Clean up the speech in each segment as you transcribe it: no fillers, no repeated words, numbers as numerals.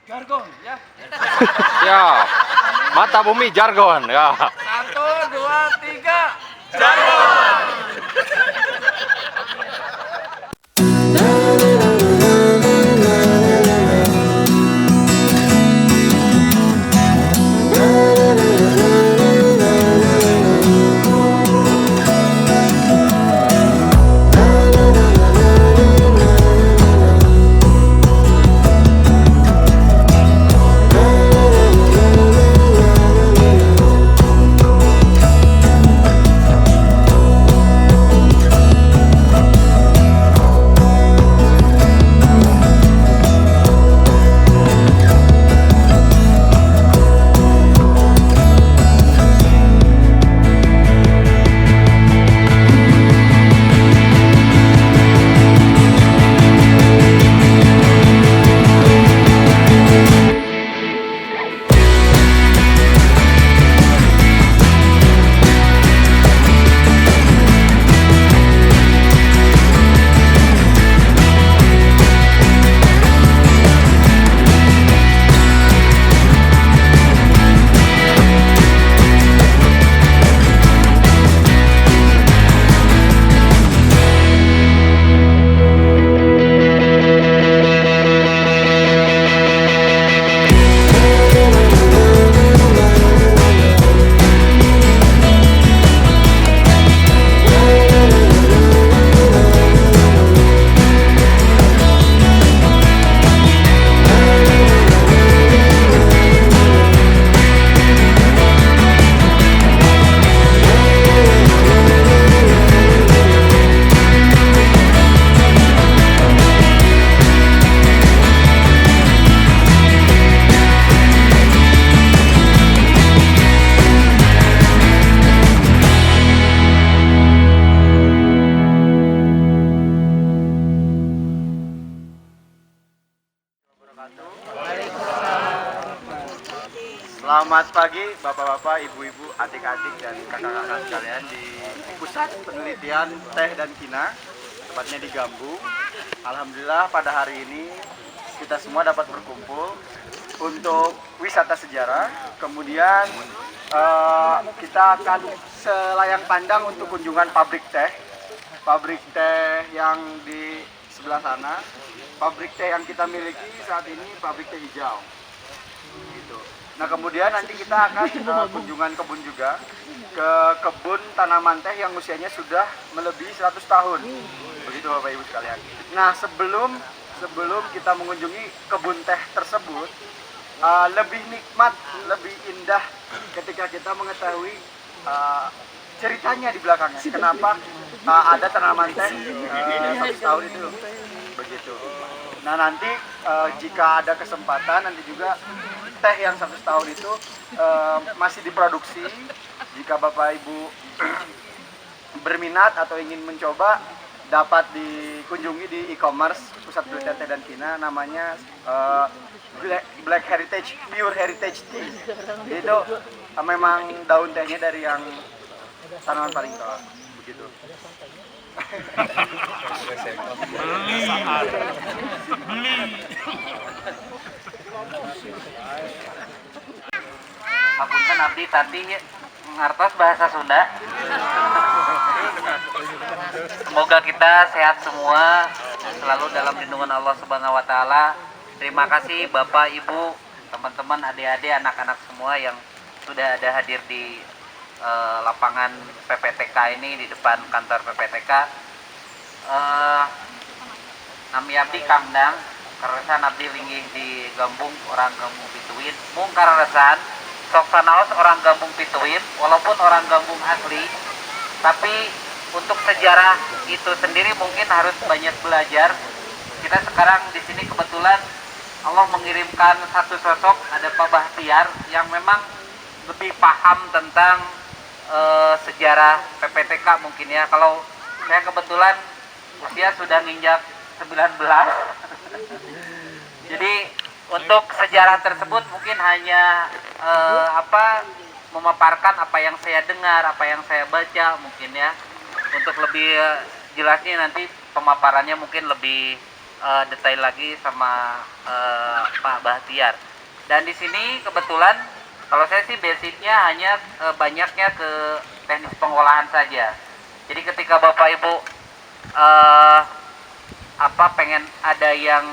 Jargon ya. Siap. Mata bumi jargon ya. 1, 2, 3. Selamat pagi Bapak-bapak, Ibu-ibu, adik-adik, dan kakak-kakak sekalian di Pusat Penelitian Teh dan Kina, tepatnya di Gambung. Alhamdulillah pada hari ini kita semua dapat berkumpul untuk wisata sejarah. Kemudian kita akan selayang pandang untuk kunjungan pabrik teh. Pabrik teh yang di sebelah sana. Pabrik teh yang kita miliki saat ini pabrik teh hijau. Gitu. Nah kemudian nanti kita akan kunjungan kebun juga, ke kebun tanaman teh yang usianya sudah melebihi 100 tahun. Begitu Bapak Ibu sekalian. Nah sebelum kita mengunjungi kebun teh tersebut, lebih nikmat, lebih indah ketika kita mengetahui ceritanya di belakangnya. Kenapa ada tanaman teh 100 tahun itu. Begitu. Nah nanti jika ada kesempatan nanti juga teh yang 100 tahun itu masih diproduksi. Jika Bapak Ibu berminat atau ingin mencoba, dapat dikunjungi di e-commerce Pusat Penelitian Teh dan Kina, namanya Black Heritage, Pure Heritage Tea. Itu memang daun tehnya dari yang tanaman paling tua. Begitu. Apunten abdi tadi ngartos bahasa Sunda. Semoga kita sehat semua, selalu dalam lindungan Allah Subhanahu wa taala. Terima kasih Bapak, Ibu, teman-teman, adik-adik, anak-anak semua yang sudah ada hadir di lapangan PPTK ini, di depan kantor PPTK. Nami abdi Kangdang, karesan abdi linggih di Gambung, orang Gambung Pituin. Mung karesan sok sanaos orang Gambung Pituin, walaupun orang Gambung asli, tapi untuk sejarah itu sendiri mungkin harus banyak belajar. Kita sekarang di sini kebetulan Allah mengirimkan satu sosok, ada Pak Bahtiar, yang memang lebih paham tentang sejarah PPTK mungkin ya. Kalau saya kebetulan usia sudah nginjak 19. Jadi untuk sejarah tersebut mungkin hanya memaparkan apa yang saya dengar, apa yang saya baca mungkin ya. Untuk lebih jelasnya nanti pemaparannya mungkin lebih detail lagi sama Pak Pak Bahtiar. Dan di sini kebetulan kalau saya sih basicnya hanya banyaknya ke teknis pengolahan saja. Jadi ketika Bapak Ibu pengen ada yang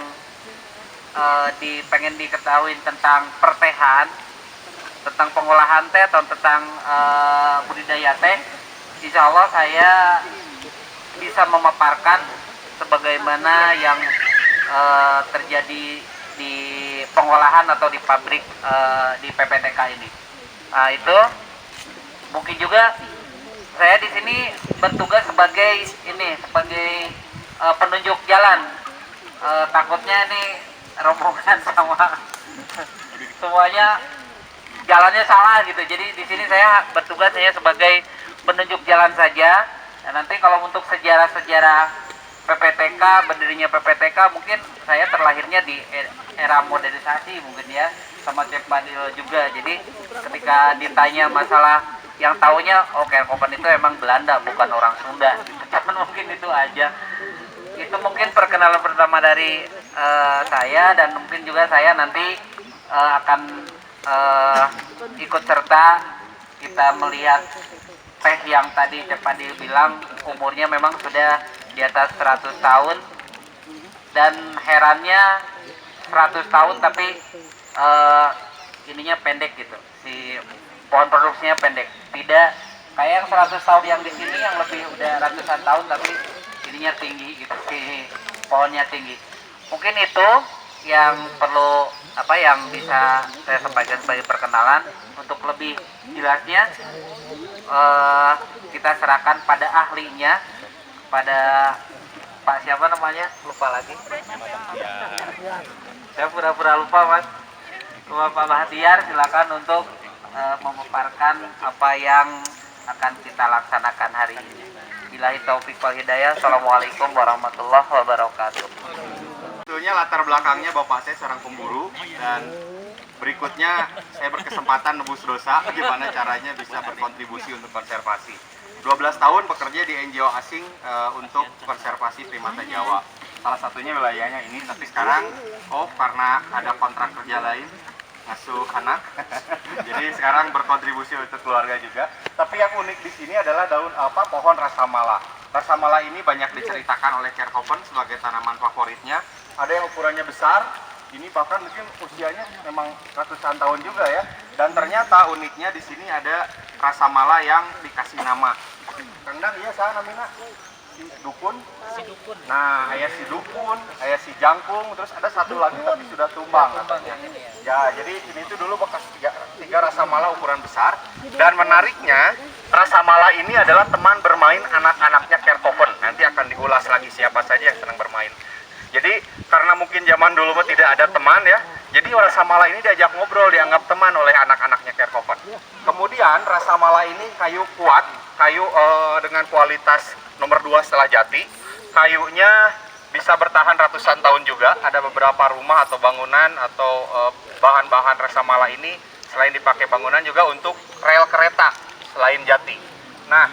pengen diketahui tentang pertehan, tentang pengolahan teh atau tentang budidaya teh, insya Allah saya bisa memaparkan sebagaimana yang terjadi di pengolahan atau di pabrik di PPTK ini. Nah, itu mungkin juga saya di sini bertugas sebagai penunjuk jalan. Takutnya ini rombongan sama semuanya jalannya salah gitu. Jadi di sini saya bertugas hanya sebagai penunjuk jalan saja. Dan nanti kalau untuk sejarah-sejarah PPTK, berdirinya PPTK, mungkin saya terlahirnya di era modernisasi mungkin ya, sama Cep Badil juga. Jadi ketika ditanya masalah yang taunya, oh Kerkopen itu emang Belanda bukan orang Sunda gitu. Cuman mungkin itu aja. Itu mungkin perkenalan pertama dari saya, dan mungkin juga saya nanti akan ikut serta kita melihat teh yang tadi Cep Badil bilang umurnya memang sudah di atas 100 tahun, dan herannya 100 tahun tapi ininya pendek gitu, si pohon produksinya pendek, tidak kayak yang 100 tahun yang di sini yang lebih udah ratusan tahun tapi ininya tinggi gitu, si pohonnya tinggi. Mungkin itu yang perlu yang bisa saya sampaikan sebagai perkenalan. Untuk lebih jelasnya kita serahkan pada ahlinya, pada Pak siapa namanya, lupa lagi, saya pura-pura lupa Mas. Pak Bahtiar, silakan untuk memaparkan apa yang akan kita laksanakan hari ini. Billahi taufik wal hidayah. Assalamualaikum warahmatullahi wabarakatuh. Sebetulnya latar belakangnya bapak saya seorang pemburu, dan berikutnya saya berkesempatan nebus dosa bagaimana caranya bisa berkontribusi untuk konservasi. 12 tahun bekerja di NGO asing untuk konservasi primata Jawa. Salah satunya wilayahnya ini, tapi sekarang karena ada kontrak kerja lain ngasuh anak. Jadi sekarang berkontribusi untuk keluarga juga. Tapi yang unik di sini adalah pohon rasamala. Rasamala ini banyak diceritakan oleh Kerkopen sebagai tanaman favoritnya. Ada yang ukurannya besar, ini bahkan mungkin usianya memang ratusan tahun juga ya. Dan ternyata uniknya di sini ada rasamala yang dikasih nama. Kang Dang, iya saya namanya si Dukun. Nah, ayah si Dukun, ayah si Jangkung, terus ada satu lagi tapi sudah tumbang katanya. Ya, jadi ini tuh dulu bekas tiga rasamala ukuran besar. Dan menariknya, rasamala ini adalah teman bermain anak-anaknya Kerkopen. Nanti akan diulas lagi siapa saja yang senang bermain. Jadi karena mungkin zaman dulu tidak ada teman ya, jadi rasamala ini diajak ngobrol, dianggap teman oleh anak-anaknya Kerkopen. Kemudian rasamala ini kayu kuat, kayu dengan kualitas nomor 2 setelah jati. Kayunya bisa bertahan ratusan tahun juga. Ada beberapa rumah atau bangunan atau bahan-bahan rasamala ini selain dipakai bangunan juga untuk rel kereta selain jati. Nah,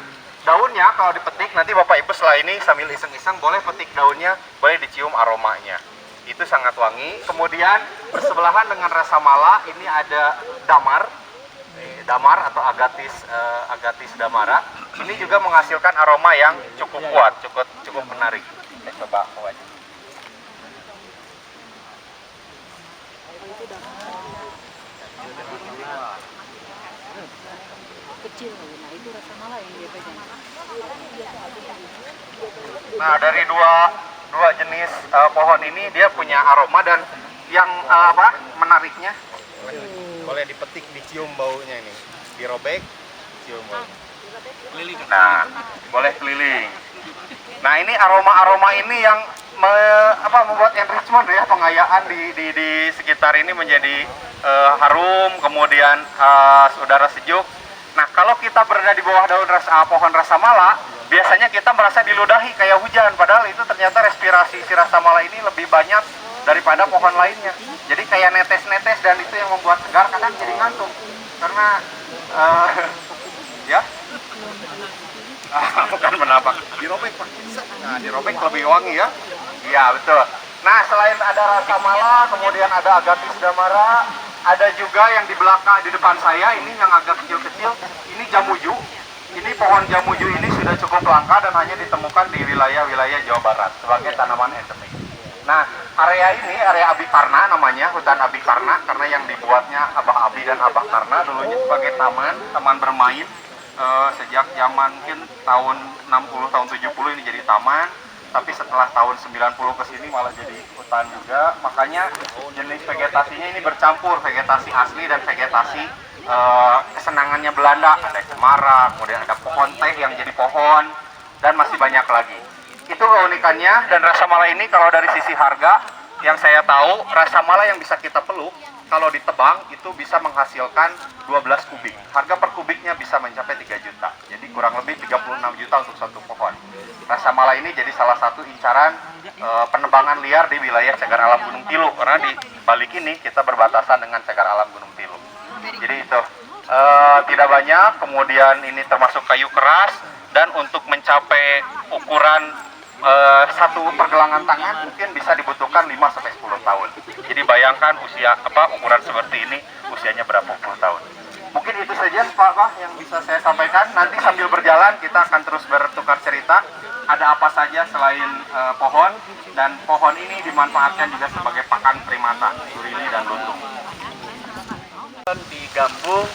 daunnya kalau dipetik, nanti Bapak Ibu setelah ini sambil iseng-iseng boleh petik daunnya, boleh dicium aromanya. Itu sangat wangi. Kemudian bersebelahan dengan rasamala ini ada damar atau agatis damara. Ini juga menghasilkan aroma yang cukup kuat, cukup menarik. Coba aja. Kecil, nah itu rasamala yang dia pegang. Nah, dari dua jenis pohon ini dia punya aroma, dan yang menariknya boleh dipetik, dicium baunya ini, dirobek, cium bau. Nah, boleh keliling. Nah, ini aroma ini yang membuat enrichment ya, pengayaan di sekitar ini menjadi harum, kemudian udara sejuk. Nah, kalau kita berada di bawah daun pohon rasamala, biasanya kita merasa diludahi kayak hujan, padahal itu ternyata respirasi si rasamala ini lebih banyak daripada pohon lainnya. Jadi kayak netes-netes, dan itu yang membuat segar, kadang jadi ngantuk. Karena ya bukan menapak, dirobek Pak. Nah, dirobek lebih wangi ya. Iya, betul. Nah, selain ada rasa mala, kemudian ada agatis damara, ada juga yang di belakang di depan saya ini yang agak kecil-kecil, ini jamuju. Ini pohon jamuju ini sudah cukup langka dan hanya ditemukan di wilayah-wilayah Jawa Barat sebagai tanaman endemik. Nah, area ini area Abikarna namanya, hutan Abikarna, karena yang dibuatnya Abah Abi dan Abah Karna dulunya sebagai taman bermain. Sejak zaman mungkin tahun 60 tahun 70 ini jadi taman, tapi setelah tahun 90 ke sini malah jadi hutan juga. Makanya jenis vegetasinya ini bercampur, vegetasi asli dan vegetasi kesenangannya Belanda. Ada cemara, kemudian ada pohon teh yang jadi pohon, dan masih banyak lagi. Itu keunikannya. Dan rasa mala ini kalau dari sisi harga yang saya tahu, rasa mala yang bisa kita peluk kalau ditebang itu bisa menghasilkan 12 kubik. Harga per kubiknya bisa mencapai 3 juta. Jadi kurang lebih 36 juta untuk satu pohon. Rasa mala ini jadi salah satu incaran penebangan liar di wilayah Cagar Alam Gunung Tilu, karena di balik ini kita berbatasan dengan Cagar Alam Gunung Tilu. Jadi itu tidak banyak, kemudian ini termasuk kayu keras, dan untuk mencapai ukuran satu pergelangan tangan mungkin bisa dibutuhkan 5-10 tahun. Jadi bayangkan usia ukuran seperti ini, usianya berapa puluh tahun. Mungkin itu saja Pak yang bisa saya sampaikan. Nanti sambil berjalan kita akan terus bertukar cerita. Ada apa saja selain pohon, dan pohon ini dimanfaatkan juga sebagai pakan primata, surili dan lutung. Di Gambung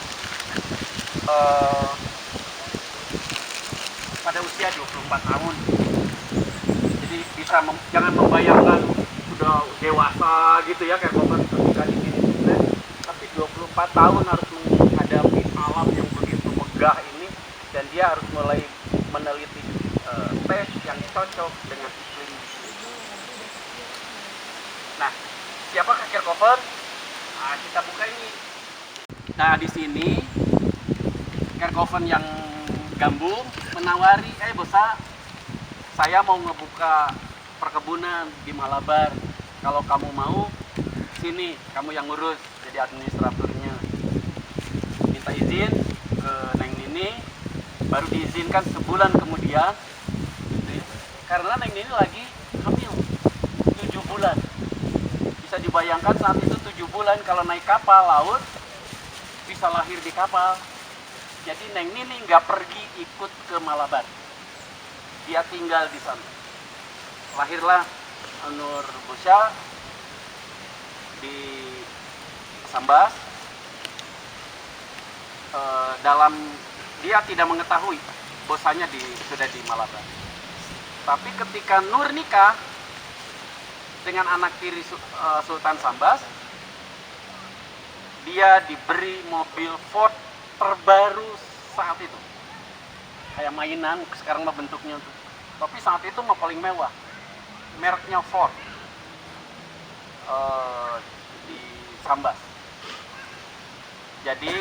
pada usia 24 tahun. Jadi bisa jangan membayangkan sudah dewasa gitu ya kayak Bapak ketika di sini, tapi 24 tahun harus menghadapi alam yang begitu megah ini, dan dia harus mulai meneliti tes yang cocok dengan iklim. Nah, siapakah Kierkegaard? Nah, kita buka ini. Nah, di sini Kierkegaard yang Gambung menawari, Bosa, saya mau ngebuka perkebunan di Malabar. Kalau kamu mau, sini kamu yang ngurus, jadi administratornya. Minta izin ke Neng Nini, baru diizinkan sebulan kemudian. Karena Neng Nini lagi hamil 7 bulan. Bisa dibayangkan saat itu 7 bulan kalau naik kapal laut bisa lahir di kapal. Jadi Neng Nini nggak pergi ikut ke Malabar, dia tinggal di sana. Lahirlah Nur Bosya di Sambas. Dalam dia tidak mengetahui Bosanya sudah di Malabar. Tapi ketika Nur nikah dengan anak tiri Sultan Sambas, dia diberi mobil Ford terbaru saat itu. Kayak mainan, sekarang mah bentuknya tuh. Tapi saat itu mah paling mewah. Mereknya Ford. Di Sambas. Jadi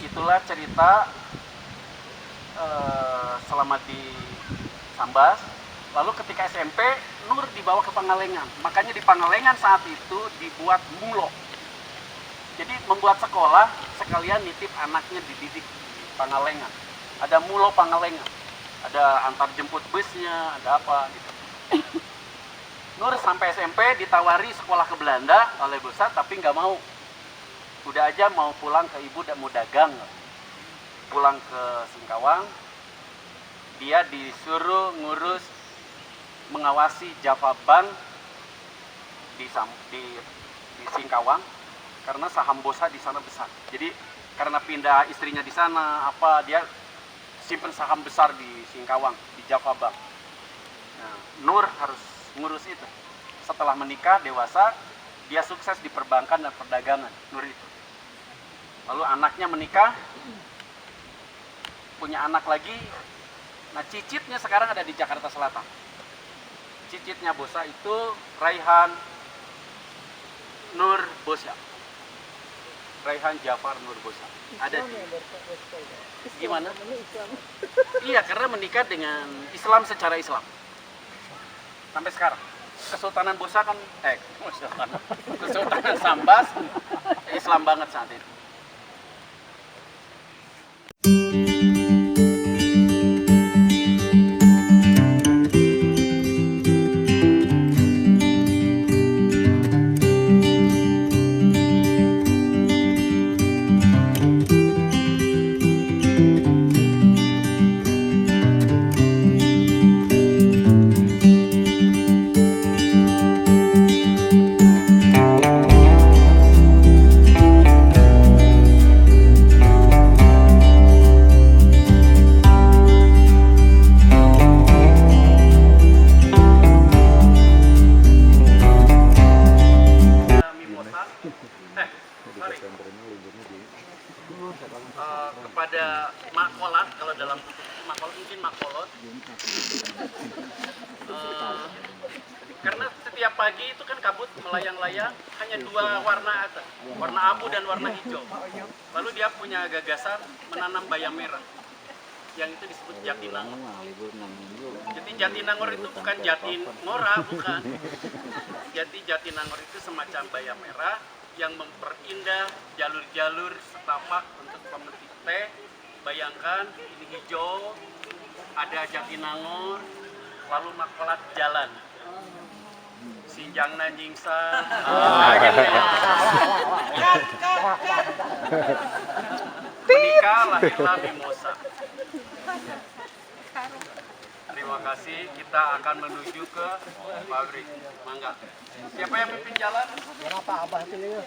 itulah cerita selama di Sambas. Lalu ketika SMP, Nur dibawa ke Pangalengan. Makanya di Pangalengan saat itu dibuat mulo. Jadi membuat sekolah sekalian nitip anaknya dididik di Pangalengan. Ada mulo Pangalengan. Ada antar jemput busnya, ada apa gitu. Nur sampai SMP ditawari sekolah ke Belanda oleh Bosa, tapi nggak mau. Udah aja mau pulang ke ibu dan mau dagang. Pulang ke Singkawang, dia disuruh ngurus mengawasi Java Bank di Singkawang, karena saham Bosa di sana besar. Jadi karena pindah istrinya di sana, dia simpen saham besar di Singkawang, di Java Bank. Nah, Nur harus ngurus itu. Setelah menikah dewasa, dia sukses di perbankan dan perdagangan, Nur itu. Lalu anaknya menikah, punya anak lagi. Nah, cicitnya sekarang ada di Jakarta Selatan. Cicitnya Bosa itu Raihan Nur Bosya. Raihan Jafar Nur Bosya. Ada di gimana? Iya, karena menikah dengan Islam secara Islam. Sampai sekarang. Kesultanan Bosa kan Kesultanan Sambas Islam banget saat itu. melayang-layang hanya dua warna aja, warna abu dan warna hijau. Lalu dia punya gagasan menanam bayam merah, yang itu disebut Jatinangor. Jadi Jatinangor itu bukan Jatinangora, bukan. Jadi Jatinangor itu semacam bayam merah yang memperindah jalur-jalur setapak untuk pemetik teh. Bayangkan ini hijau, ada Jatinangor, lalu maklat jalan. Sinjang Nanjingsan. Gitu ya. Menikah lahirlah Mimosa. Terima kasih, kita akan menuju ke pabrik. Mangga. Siapa yang pimpin jalan? Kenapa Abah pilih?